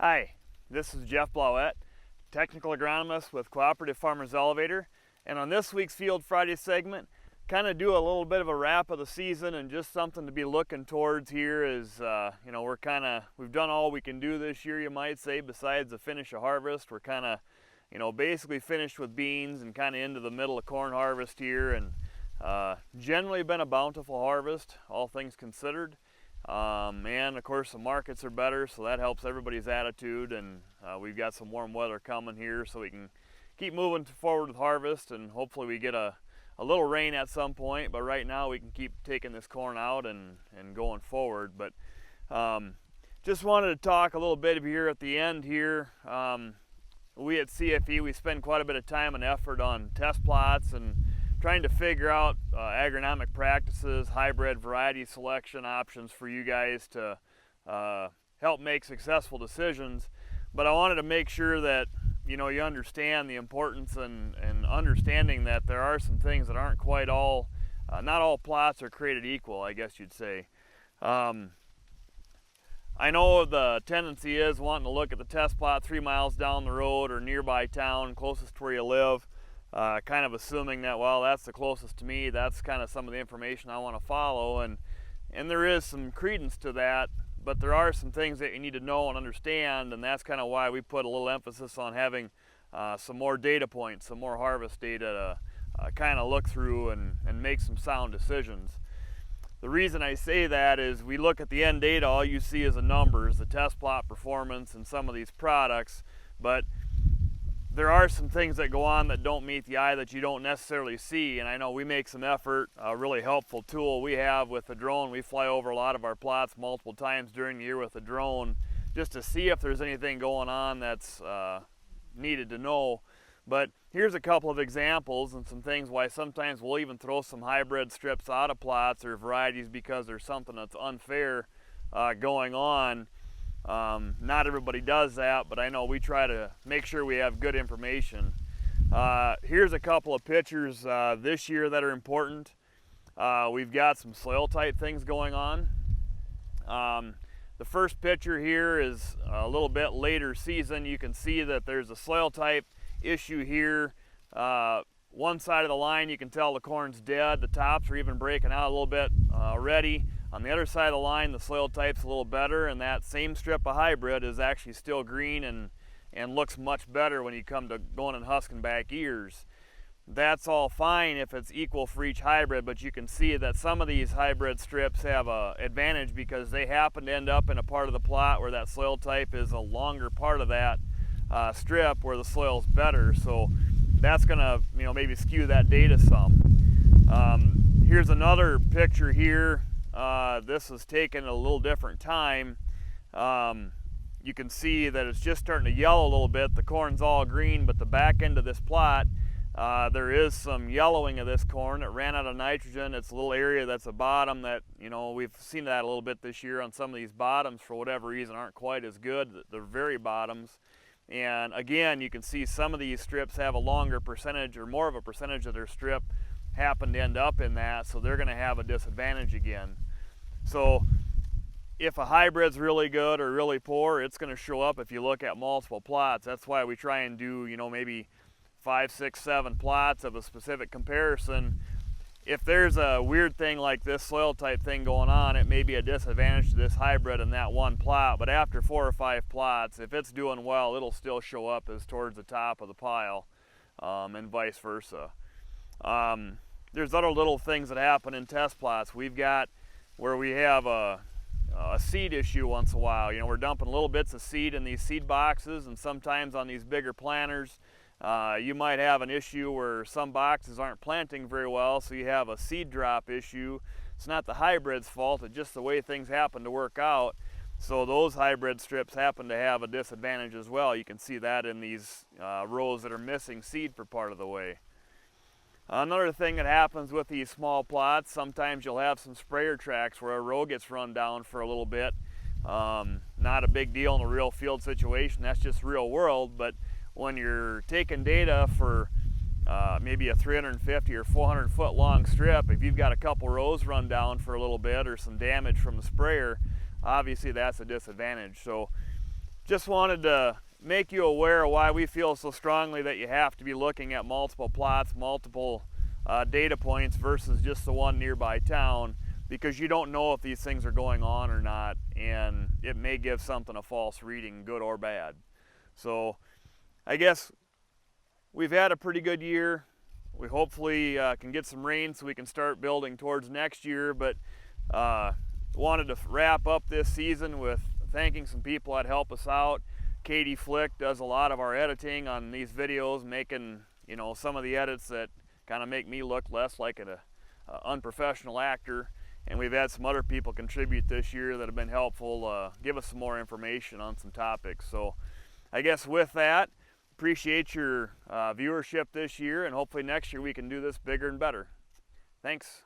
Hi, this is Jeff Blauette, technical agronomist with Cooperative Farmers Elevator, and on this week's Field Friday segment, kind of do a little bit of a wrap of the season and just something to be looking towards here is, we've done all we can do this year, you might say, besides the finish of harvest. We're kind of, basically finished with beans and kind of into the middle of corn harvest here, and generally been a bountiful harvest, all things considered. And of course the markets are better, so that helps everybody's attitude, and we've got some warm weather coming here so we can keep moving forward with harvest, and hopefully we get a little rain at some point, but right now we can keep taking this corn out and going forward. But just wanted to talk a little bit here at the end here. We at CFE, we spend quite a bit of time and effort on test plots and trying to figure out agronomic practices, hybrid variety selection options for you guys to help make successful decisions. But I wanted to make sure that you understand the importance and understanding that there are some things that aren't quite all, not all plots are created equal, I guess you'd say. I know the tendency is wanting to look at the test plot 3 miles down the road or nearby town, closest to where you live. Kind of assuming that, well, that's the closest to me, that's kind of some of the information I want to follow, and there is some credence to that, but there are some things that you need to know and understand, and that's kind of why we put a little emphasis on having some more data points, some more harvest data to kind of look through and make some sound decisions. The reason I say that is we look at the end data, all you see is the numbers, the test plot performance and some of these products, but there are some things that go on that don't meet the eye that you don't necessarily see, and I know we make some effort. A really helpful tool we have with the drone, we fly over a lot of our plots multiple times during the year with the drone just to see if there's anything going on that's needed to know. But here's a couple of examples and some things why sometimes we'll even throw some hybrid strips out of plots or varieties because there's something that's unfair going on. Not everybody does that, but I know we try to make sure we have good information. Here's a couple of pictures this year that are important. We've got some soil type things going on. The first picture here is a little bit later season. You can see that there's a soil type issue here. One side of the line you can tell the corn's dead, the tops are even breaking out a little bit already. On the other side of the line, the soil type's a little better, and that same strip of hybrid is actually still green and looks much better when you come to going and husking back ears. That's all fine if it's equal for each hybrid, but you can see that some of these hybrid strips have an advantage because they happen to end up in a part of the plot where that soil type is a longer part of that strip where the soil's better. So that's gonna maybe skew that data some. Here's another picture here. This is taken at a little different time. You can see that it's just starting to yellow a little bit. The corn's all green, but the back end of this plot, there is some yellowing of this corn. It ran out of nitrogen. It's a little area that's a bottom that, we've seen that a little bit this year on some of these bottoms for whatever reason aren't quite as good. They're very bottoms. And again, you can see some of these strips have a longer percentage or more of a percentage of their strip happen to end up in that, so they're going to have a disadvantage again. So if a hybrid's really good or really poor, it's going to show up if you look at multiple plots. That's why we try and do maybe 5, 6, 7 plots of a specific comparison. If there's a weird thing like this soil type thing going on, it may be a disadvantage to this hybrid in that one plot, but after 4 or 5 plots, if it's doing well, it'll still show up as towards the top of the pile, and vice versa. There's other little things that happen in test plots. We've got where we have a seed issue once in a while. We're dumping little bits of seed in these seed boxes, and sometimes on these bigger planters, you might have an issue where some boxes aren't planting very well, so you have a seed drop issue. It's not the hybrid's fault, it's just the way things happen to work out. So those hybrid strips happen to have a disadvantage as well. You can see that in these rows that are missing seed for part of the way. Another thing that happens with these small plots, sometimes you'll have some sprayer tracks where a row gets run down for a little bit. Not a big deal in a real field situation, that's just real world, but when you're taking data for maybe a 350 or 400 foot long strip, if you've got a couple rows run down for a little bit or some damage from the sprayer, obviously that's a disadvantage. So just wanted to make you aware of why we feel so strongly that you have to be looking at multiple plots, multiple data points versus just the one nearby town, because you don't know if these things are going on or not, and it may give something a false reading, good or bad. So I guess we've had a pretty good year. We hopefully can get some rain so we can start building towards next year, but wanted to wrap up this season with thanking some people that help us out. Katie Flick does a lot of our editing on these videos, making, you know, some of the edits that kind of make me look less like an unprofessional actor. And we've had some other people contribute this year that have been helpful, give us some more information on some topics. So I guess with that, appreciate your viewership this year, and hopefully next year we can do this bigger and better. Thanks.